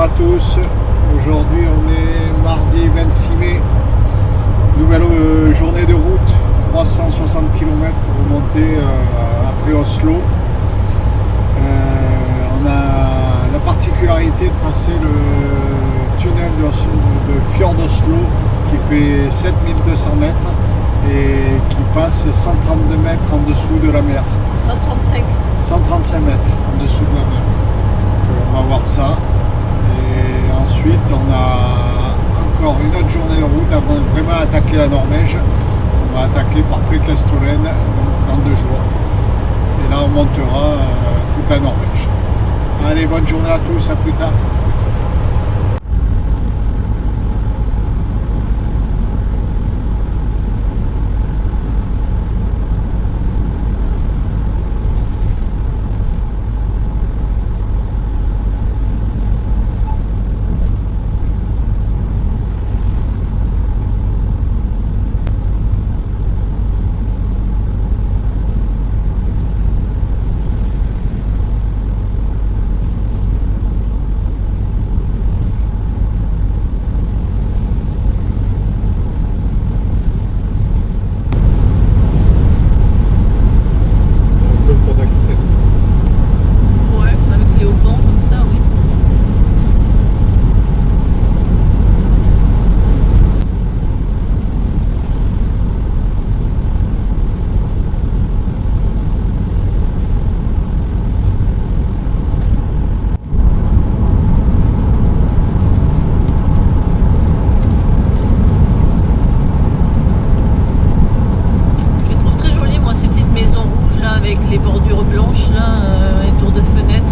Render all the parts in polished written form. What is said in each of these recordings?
à tous. Aujourd'hui on est mardi 26 mai. Nouvelle journée de route, 360 km pour remonter après Oslo. On a la particularité de passer le tunnel de Fjord Oslo qui fait 7200 mètres et qui passe 132 mètres en dessous de la mer. 135 mètres en dessous de la mer. Donc on va voir ça. Et ensuite on a encore une autre journée de route avant de vraiment attaquer la Norvège. On va attaquer par Preikestolen dans 2 jours. Et là on montera toute la Norvège. Allez, bonne journée à tous, à plus tard. Avec les bordures blanches là, et tours de fenêtres.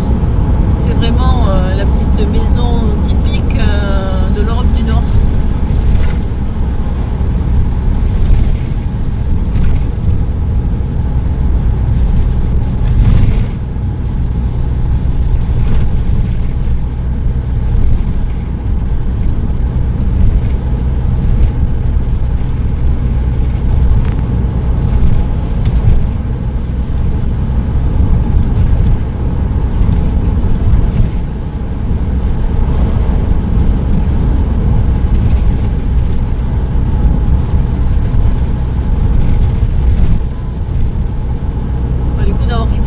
C'est vraiment la petite maison typique de l'Europe du Nord.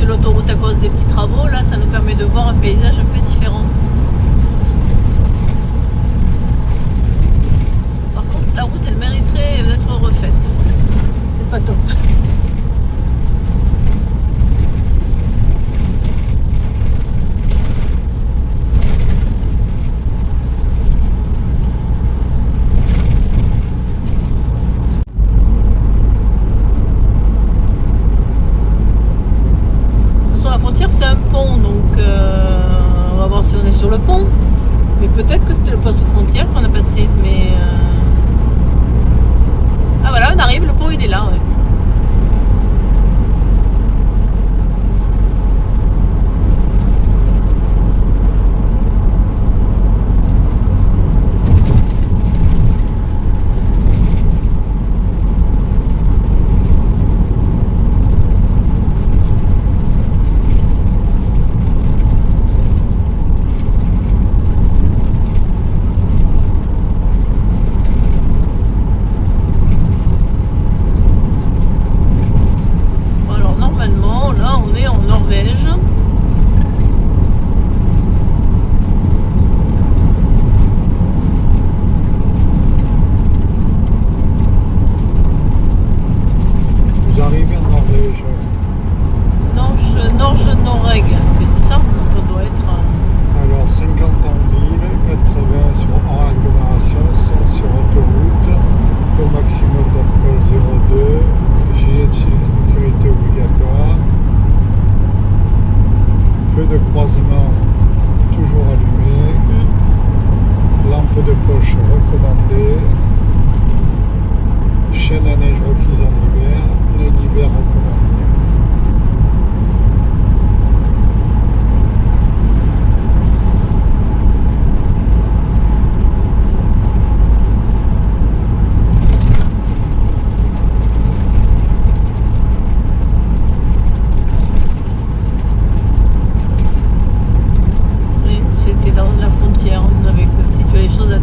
L'autoroute à cause des petits travaux, là, ça nous permet de voir un paysage un peu différent. Par contre, la route, elle mériterait d'être refaite. C'est pas top. C'est un pont, donc on va voir si on est sur le pont. Mais peut-être que c'était le poste frontière qu'on a passé. Mais ah voilà, on arrive, le pont il est là. Ouais.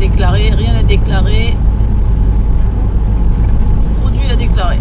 déclarer, rien à déclarer. Produit à déclarer.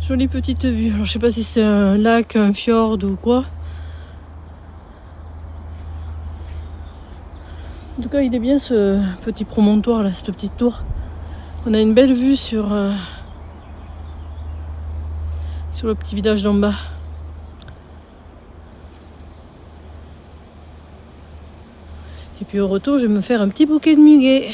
Jolie petite vue. Alors, je sais pas si c'est un lac, un fjord ou quoi. En tout cas, il est bien ce petit promontoire là, cette petite tour. On a une belle vue sur le petit village d'en bas. Et puis au retour, je vais me faire un petit bouquet de muguet.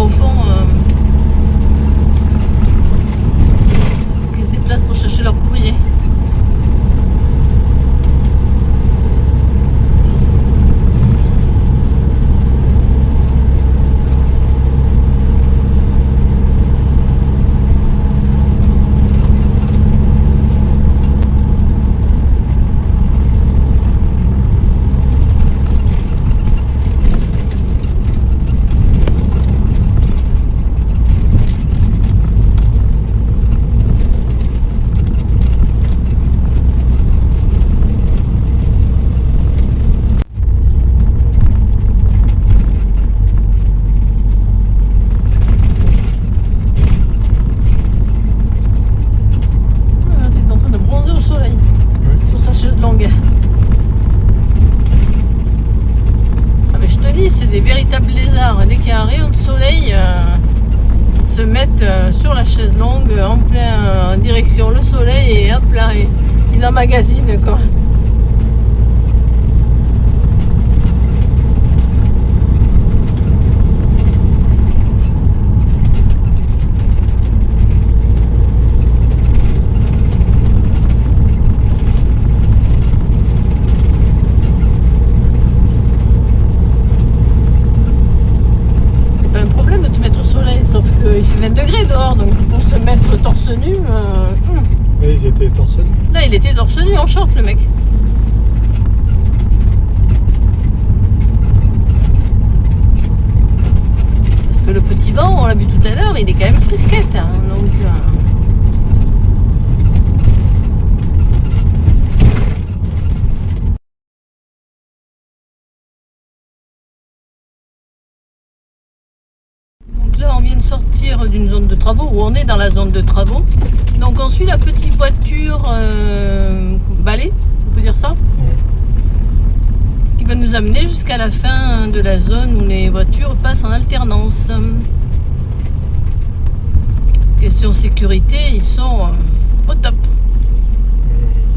au fond qui se déplacent pour chercher leur courrier. C'est des véritables lézards. Dès qu'il y a un rayon de soleil, ils se mettent sur la chaise longue en plein en direction le soleil et hop là, ils emmagasinent quoi. Il fait 20 degrés dehors, donc pour se mettre torse nu. Et ils étaient torse nu. Là, il était torse nu en short, le mec. Parce que le petit vent, on l'a vu tout à l'heure, il est quand même frisquette. Hein, donc. Là, on vient de sortir d'une zone de travaux, où on est dans la zone de travaux. Donc on suit la petite voiture balai, on peut dire ça, qui va nous amener jusqu'à la fin de la zone où les voitures passent en alternance. Question sécurité, ils sont au top.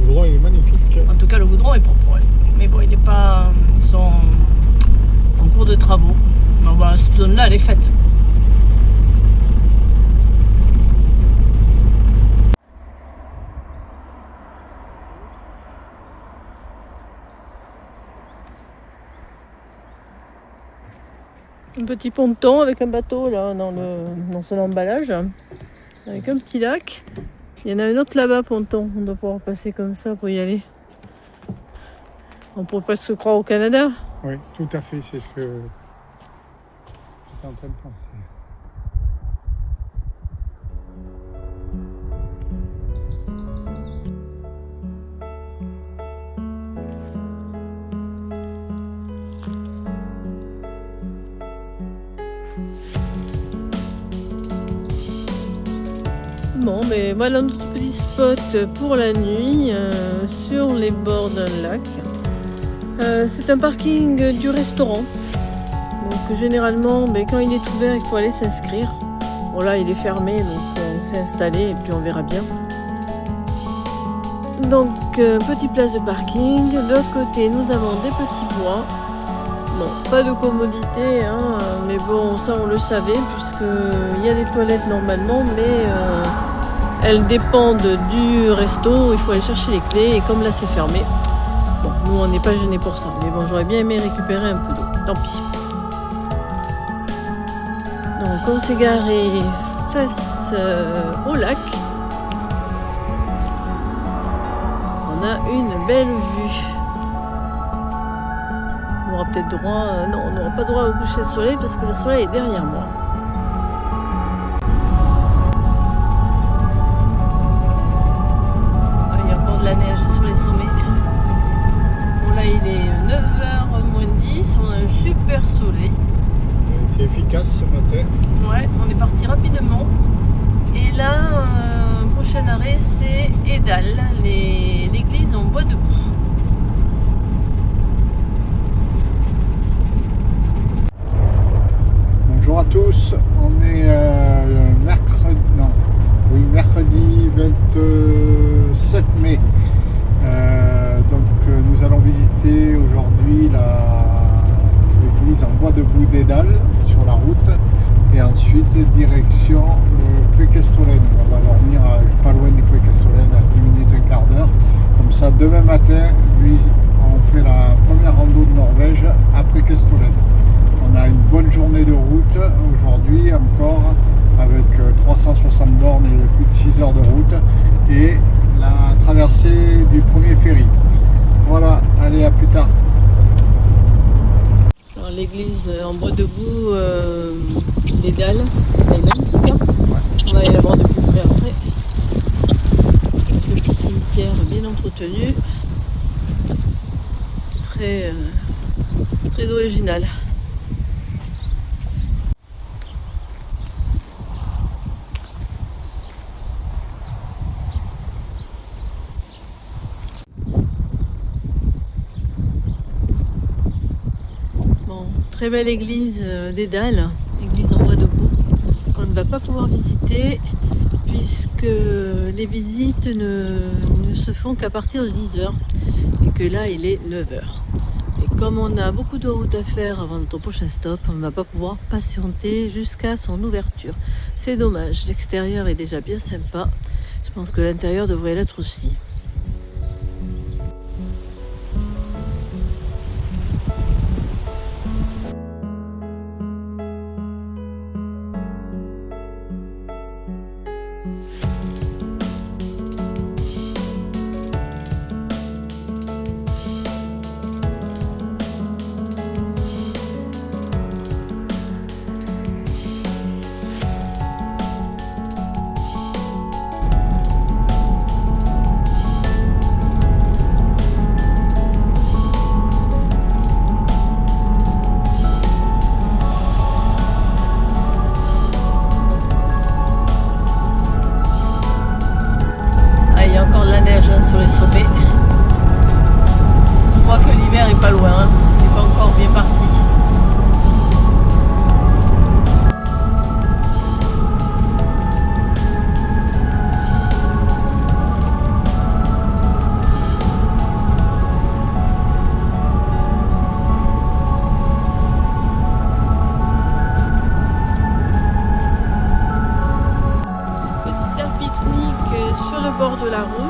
Le goudron il est magnifique. En tout cas, le goudron est propre. Ouais. Mais bon, il n'est pas. Ils sont en cours de travaux. Bon, bah, cette zone-là, elle est faite. Un petit ponton avec un bateau là dans son emballage, avec un petit lac. Il y en a un autre là-bas, ponton. On doit pouvoir passer comme ça pour y aller. On pourrait presque se croire au Canada. Oui, tout à fait, c'est ce que j'étais en train de penser. Bon, mais voilà notre petit spot pour la nuit sur les bords d'un lac. C'est un parking du restaurant. Donc généralement, quand il est ouvert, il faut aller s'inscrire. Bon là, il est fermé, donc on s'est installé et puis on verra bien. Donc, petite place de parking. De l'autre côté, nous avons des petits bois. Bon, pas de commodité, hein, mais bon, ça on le savait, puisqu'il y a des toilettes normalement, mais elles dépendent du resto, il faut aller chercher les clés, et comme là c'est fermé, bon, nous on n'est pas gênés pour ça, mais bon, j'aurais bien aimé récupérer un peu d'eau, tant pis. Donc on s'est garé face au lac, on a une belle vue. On aura peut-être droit, non, on n'aura pas droit au coucher de soleil parce que le soleil est derrière moi. Il y a encore de la neige sur les sommets. Bon là il est 9h moins 10, on a un super soleil. On a été efficace ce matin. Ouais, on est parti rapidement. Et là, prochain arrêt c'est Edal, l'église en bois debout. Bonjour à tous, on est mercredi 27 mai. Donc nous allons visiter aujourd'hui l'église en bois debout d'Edal sur la route. Et ensuite, direction le Prekestolen. On va dormir pas loin du Prekestolen, à 10 minutes, un quart d'heure. Comme ça, demain matin, on fait la première rando de Norvège à Prekestolen. On a une bonne journée de route aujourd'hui encore, avec 360 bornes et plus de 6 heures de route. Et la traversée du premier ferry. Voilà, allez, à plus tard. Alors, l'église en bois debout des Dalles, c'est magnifique, hein. On va aller la voir de plus près après. Le petit cimetière bien entretenu, très original. Très belle église des Dalles, église en bois debout, qu'on ne va pas pouvoir visiter puisque les visites ne se font qu'à partir de 10h et que là il est 9h. Et comme on a beaucoup de route à faire avant notre prochain stop, on ne va pas pouvoir patienter jusqu'à son ouverture. C'est dommage, l'extérieur est déjà bien sympa, je pense que l'intérieur devrait l'être aussi. Sur les sommets. On voit que l'hiver est pas loin, hein. Il n'est pas encore bien parti. Petit air pique-nique sur le bord de la route.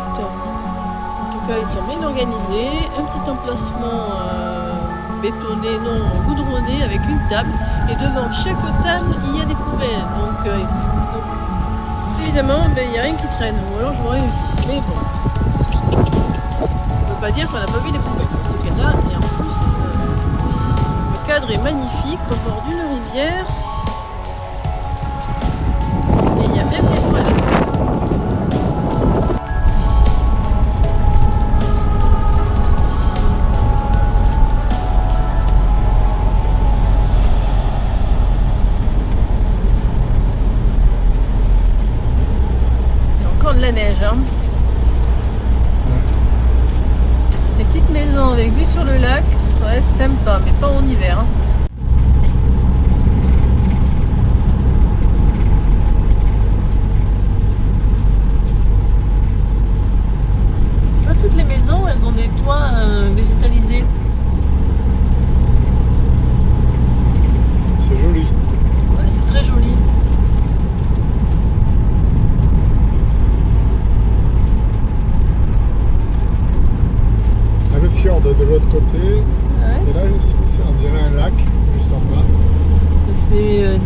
Ils sont bien organisés, un petit emplacement bétonné, non goudronné avec une table et devant chaque table il y a des poubelles, donc évidemment il n'y a rien qui traîne, ou alors je vois mais bon, on ne peut pas dire qu'on n'a pas vu les poubelles dans ces cas-là. Et en plus le cadre est magnifique au bord d'une rivière et il y a même des toilettes. De la neige, hein. Des petites maisons avec vue sur le lac, ça serait sympa, mais pas en hiver, hein. Pas toutes les maisons, elles ont des toits végétalisés. C'est joli. Ouais, c'est très joli. Le fjord de l'autre côté, ouais. Et là on dirait un lac juste en bas. C'est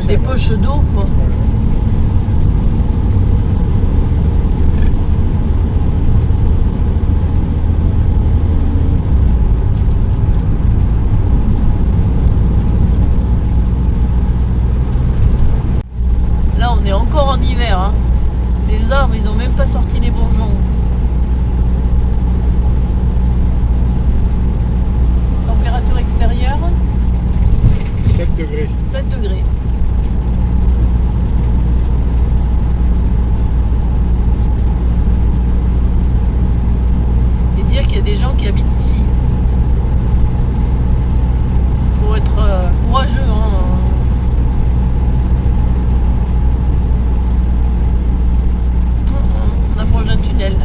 des poches d'eau, quoi. Ouais. Là on est encore en hiver, hein. Les arbres ils n'ont même pas sorti les bourgeons. Température extérieure 7 degrés. 7 degrés. Et dire qu'il y a des gens qui habitent ici. Faut être courageux, hein. On approche d'un tunnel.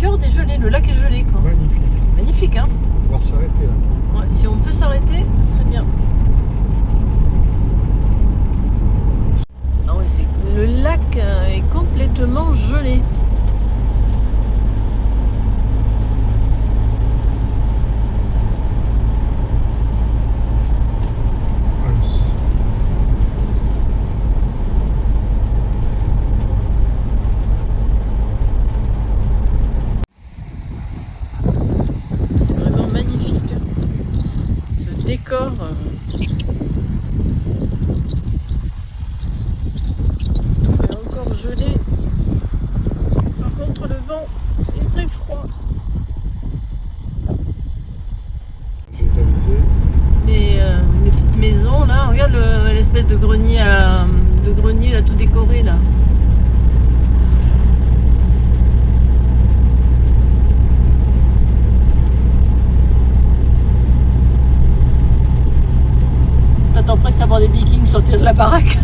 fjord est gelé, le lac est gelé quoi. Magnifique. Magnifique hein. On va s'arrêter là. Ouais, si on peut s'arrêter, ce serait bien. Ah ouais, c'est que le lac est complètement gelé. C'est vraiment magnifique. Ce décor. C'est encore gelé. Par contre, le vent est très froid. J'ai avisé. Les petites maisons là, regarde l'espèce de grenier là, tout décoré là. T'attends presque à voir des vikings sortir de la baraque.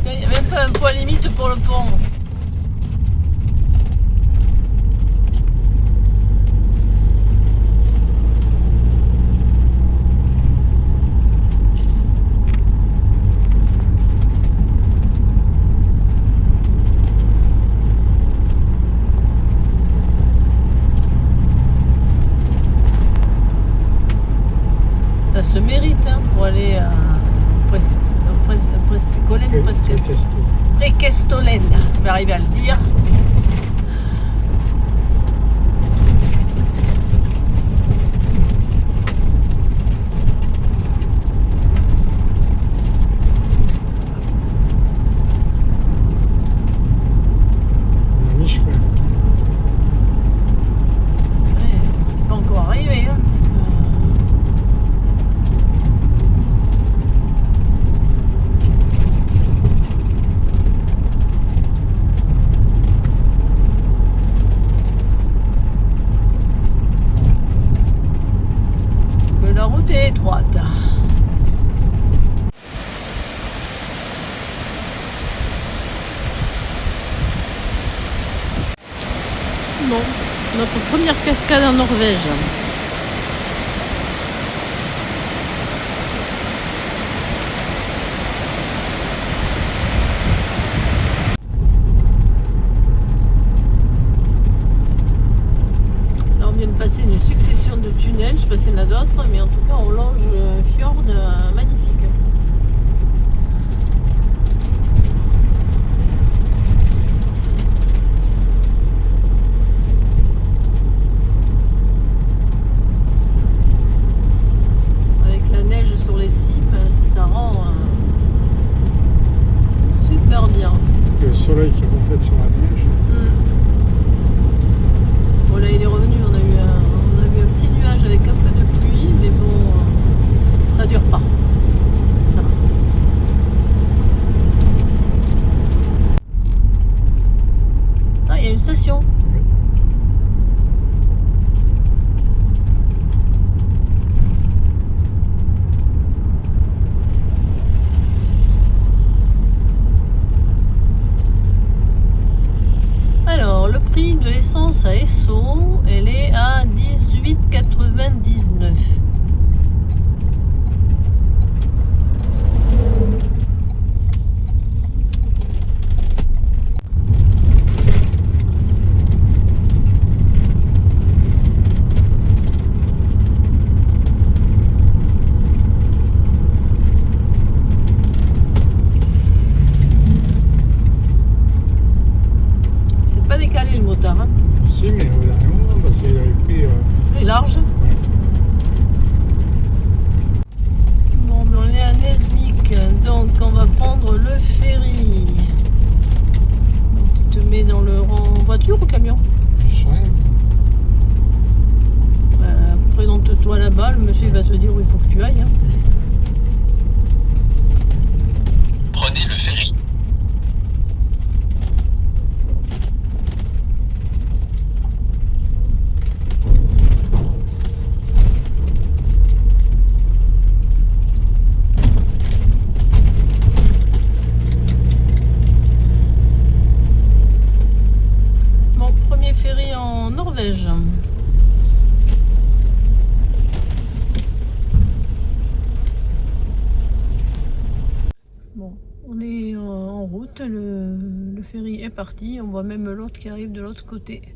Il n'y a même pas un point limite pour le pont. Ça se mérite hein, pour aller à Prestolène, on va arriver à le dire. On est à mi-chemin. Ouais, on n'est pas encore arrivé hein, parce que... La route est étroite. Bon, notre première cascade en Norvège. Là, on vient de passer une succession de tunnels, je sais pas s'il y en a d'autres, mais en tout cas, on longe un fjord magnifique. Avec la neige sur les cimes, ça rend super bien. Le soleil qui reflète sur la neige. Bon là il est revenu, on a eu un petit nuage avec un peu de pluie, mais bon, ça dure pas. Ça va. Ah, il y a une station. Oui. Alors, le prix de l'essence à Esso, elle est à 18,99. C'est pas décalé le motard, hein. Si, mais au dernier moment, parce qu'il avait pris. Il est large. Ouais. Bon, mais on est à Nesbik, donc on va prendre le ferry. Donc tu te mets dans le rang voiture ou camion? Je sais rien. Présente-toi là-bas, le monsieur va te dire où il faut que tu ailles. Hein. Prenez le ferry. le ferry est parti. On voit même l'autre qui arrive de l'autre côté.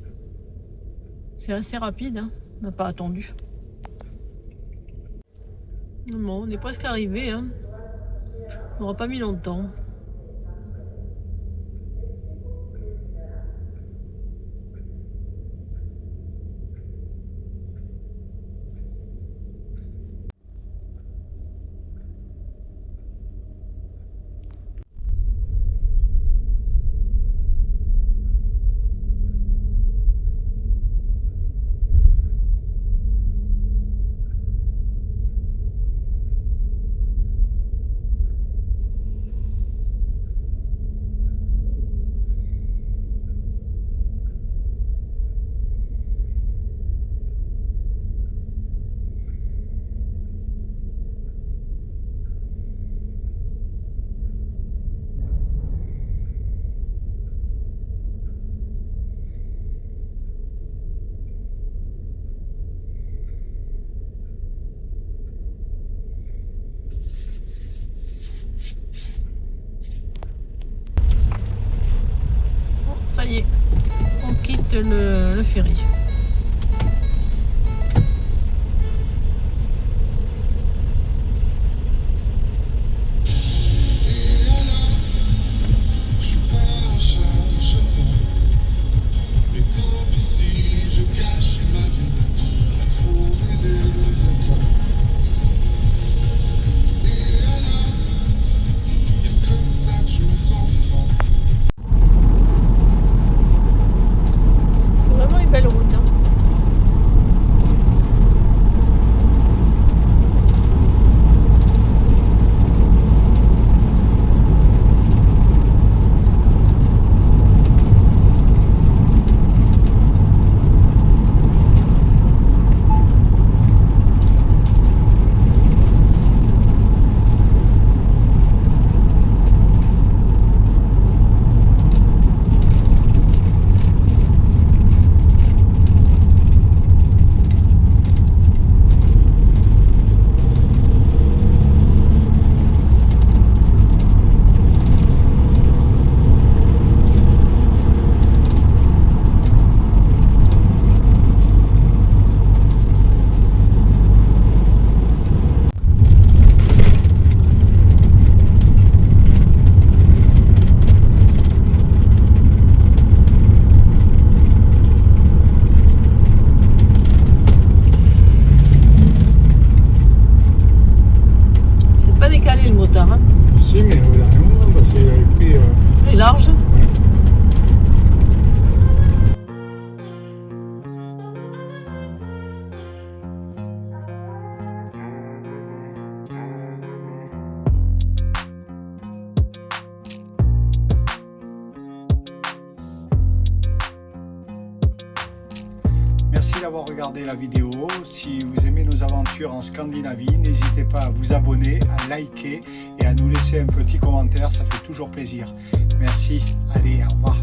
C'est assez rapide, hein. On n'a pas attendu. Bon, on est presque arrivé, hein. On n'aura pas mis longtemps. Ça y est, on quitte le ferry. Si, mais au dernier moment, parce qu'il avait pris. Et large. Merci d'avoir regardé la vidéo. Si vous aimez nos aventures en Scandinavie, n'hésitez pas à vous abonner, à liker et à nous laisser un petit commentaire, ça fait toujours plaisir. Merci, allez, au revoir.